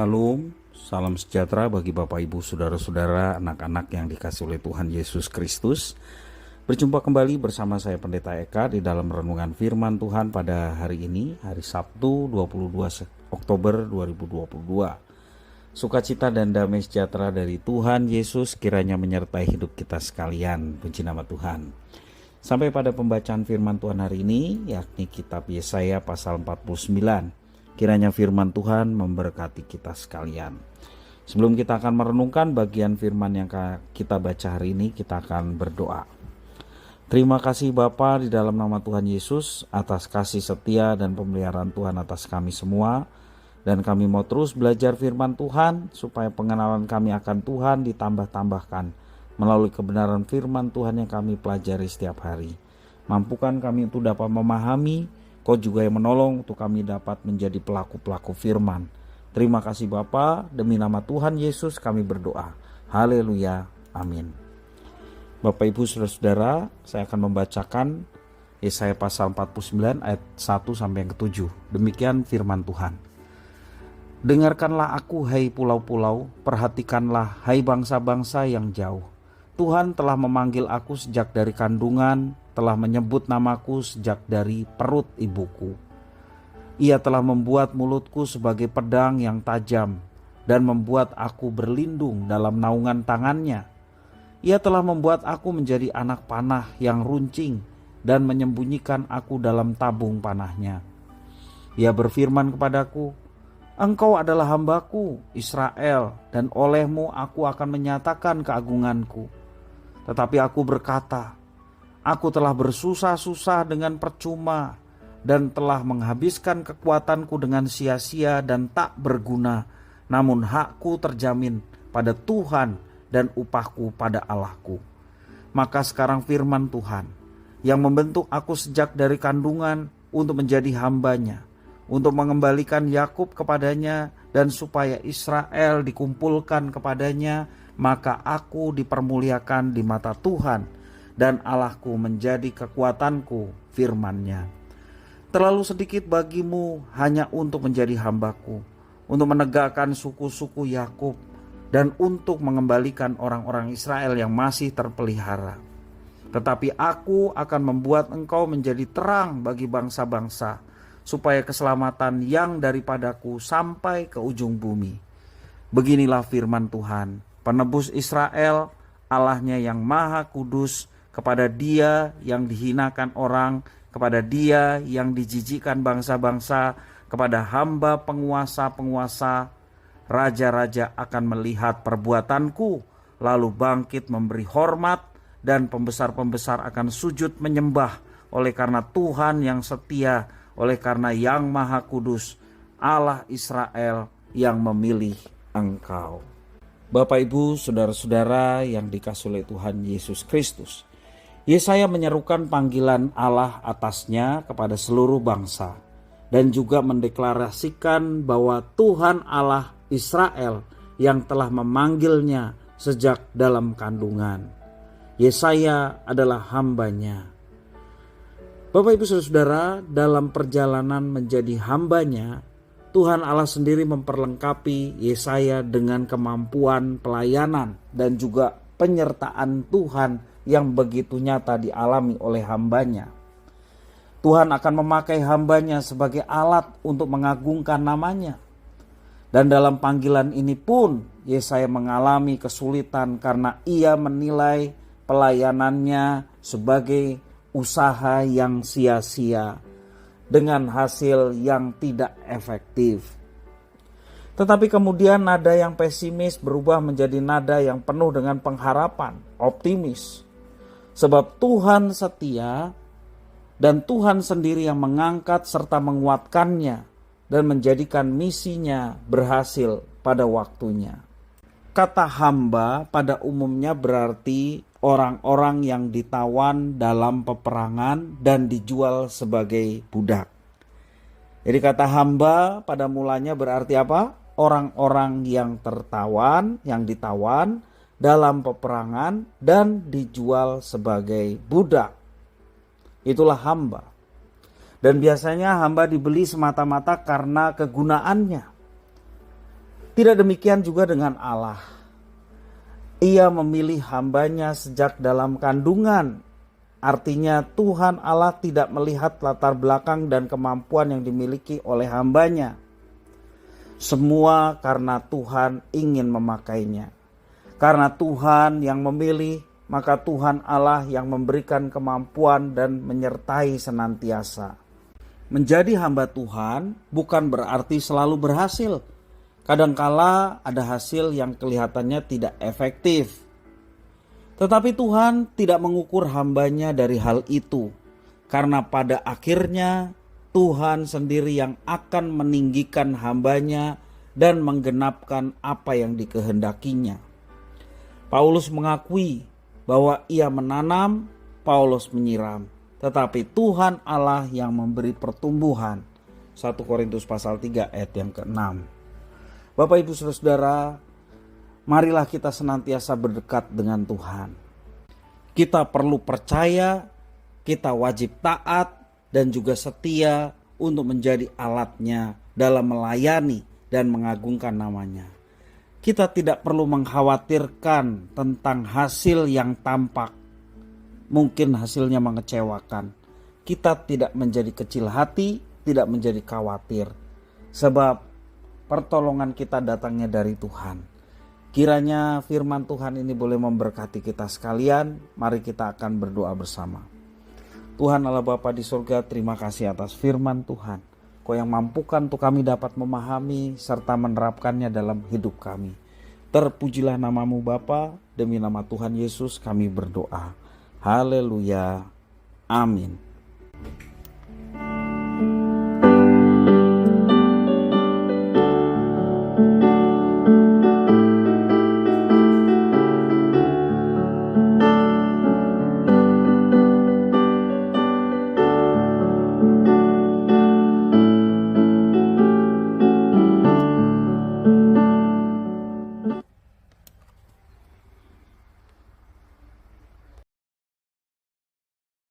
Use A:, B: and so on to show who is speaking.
A: Shalom, salam sejahtera bagi Bapak Ibu Saudara-saudara, anak-anak yang dikasihi oleh Tuhan Yesus Kristus. Berjumpa kembali bersama saya Pendeta Eka di dalam renungan firman Tuhan pada hari ini, hari Sabtu 22 Oktober 2022. Sukacita dan damai sejahtera dari Tuhan Yesus kiranya menyertai hidup kita sekalian. Puji nama Tuhan. Sampai pada pembacaan firman Tuhan hari ini, yakni kitab Yesaya pasal 49. Kiranya firman Tuhan memberkati kita sekalian. Sebelum kita akan merenungkan bagian firman yang kita baca hari ini, kita akan berdoa. Terima kasih Bapa di dalam nama Tuhan Yesus atas kasih setia dan pemeliharaan Tuhan atas kami semua. Dan kami mau terus belajar firman Tuhan supaya pengenalan kami akan Tuhan ditambah-tambahkan melalui kebenaran firman Tuhan yang kami pelajari setiap hari. Mampukan kami untuk dapat memahami, Kau juga yang menolong untuk kami dapat menjadi pelaku-pelaku firman. Terima kasih Bapa, demi nama Tuhan Yesus kami berdoa. Haleluya, amin. Bapak Ibu Saudara-saudara, saya akan membacakan Yesaya pasal 49 ayat 1 sampai yang ke-7. Demikian firman Tuhan. Dengarkanlah aku hai pulau-pulau, perhatikanlah hai bangsa-bangsa yang jauh. Tuhan telah memanggil aku sejak dari kandungan, telah menyebut namaku sejak dari perut ibuku. Ia telah membuat mulutku sebagai pedang yang tajam dan membuat aku berlindung dalam naungan tangannya. Ia telah membuat aku menjadi anak panah yang runcing dan menyembunyikan aku dalam tabung panahnya. Ia berfirman kepadaku, Engkau adalah hambaku, Israel, dan olehmu aku akan menyatakan keagunganku. Tetapi aku berkata, Aku telah bersusah-susah dengan percuma dan telah menghabiskan kekuatanku dengan sia-sia dan tak berguna. Namun hakku terjamin pada Tuhan dan upahku pada Allahku. Maka sekarang firman Tuhan yang membentuk aku sejak dari kandungan untuk menjadi hambanya, untuk mengembalikan Yakub kepadanya dan supaya Israel dikumpulkan kepadanya, maka aku dipermuliakan di mata Tuhan dan Allahku menjadi kekuatanku, firman-Nya. Terlalu sedikit bagimu hanya untuk menjadi hambaku, untuk menegakkan suku-suku Yakub dan untuk mengembalikan orang-orang Israel yang masih terpelihara. Tetapi aku akan membuat engkau menjadi terang bagi bangsa-bangsa, supaya keselamatan yang daripadaku sampai ke ujung bumi. Beginilah firman Tuhan, penebus Israel, Allahnya yang maha kudus, kepada dia yang dihinakan orang, kepada dia yang dijijikkan bangsa-bangsa, kepada hamba penguasa-penguasa, raja-raja akan melihat perbuatanku, lalu bangkit memberi hormat, dan pembesar-pembesar akan sujud menyembah, oleh karena Tuhan yang setia, oleh karena yang maha kudus, Allah Israel yang memilih engkau. Bapak Ibu Saudara-saudara yang dikasihi oleh Tuhan Yesus Kristus, Yesaya menyerukan panggilan Allah atasnya kepada seluruh bangsa dan juga mendeklarasikan bahwa Tuhan Allah Israel yang telah memanggilnya sejak dalam kandungan. Yesaya adalah hambanya. Bapak Ibu Saudara, dalam perjalanan menjadi hambanya, Tuhan Allah sendiri memperlengkapi Yesaya dengan kemampuan pelayanan dan juga penyertaan Tuhan yang begitu nyata dialami oleh hambanya. Tuhan akan memakai hambanya sebagai alat untuk mengagungkan namanya. Dan dalam panggilan ini pun Yesaya mengalami kesulitan karena ia menilai pelayanannya sebagai usaha yang sia-sia dengan hasil yang tidak efektif. Tetapi kemudian nada yang pesimis berubah menjadi nada yang penuh dengan pengharapan, optimis. Sebab Tuhan setia dan Tuhan sendiri yang mengangkat serta menguatkannya dan menjadikan misinya berhasil pada waktunya. Kata hamba pada umumnya berarti orang-orang yang ditawan dalam peperangan dan dijual sebagai budak. Jadi kata hamba pada mulanya berarti apa? Orang-orang yang tertawan, yang ditawan dalam peperangan dan dijual sebagai budak. Itulah hamba. Dan biasanya hamba dibeli semata-mata karena kegunaannya. Tidak demikian juga dengan Allah. Ia memilih hambanya sejak dalam kandungan. Artinya Tuhan Allah tidak melihat latar belakang dan kemampuan yang dimiliki oleh hambanya. Semua karena Tuhan ingin memakainya. Karena Tuhan yang memilih, maka Tuhan Allah yang memberikan kemampuan dan menyertai senantiasa. Menjadi hamba Tuhan bukan berarti selalu berhasil. Kadangkala ada hasil yang kelihatannya tidak efektif. Tetapi Tuhan tidak mengukur hambanya dari hal itu. Karena pada akhirnya Tuhan sendiri yang akan meninggikan hambanya dan menggenapkan apa yang dikehendakinya. Paulus mengakui bahwa ia menanam, Paulus menyiram. Tetapi Tuhan Allah yang memberi pertumbuhan. 1 Korintus pasal 3 ayat yang ke-6. Bapak Ibu Saudara-saudara, marilah kita senantiasa berdekat dengan Tuhan. Kita perlu percaya, kita wajib taat dan juga setia untuk menjadi alatnya dalam melayani dan mengagungkan namanya. Kita tidak perlu mengkhawatirkan tentang hasil yang tampak. Mungkin hasilnya mengecewakan. Kita tidak menjadi kecil hati, tidak menjadi khawatir. Sebab pertolongan kita datangnya dari Tuhan. Kiranya firman Tuhan ini boleh memberkati kita sekalian. Mari kita akan berdoa bersama. Tuhan Allah Bapa di surga, terima kasih atas firman Tuhan. Kau yang mampukan untuk kami dapat memahami serta menerapkannya dalam hidup kami. Terpujilah namamu Bapa, demi nama Tuhan Yesus kami berdoa. Haleluya. Amin.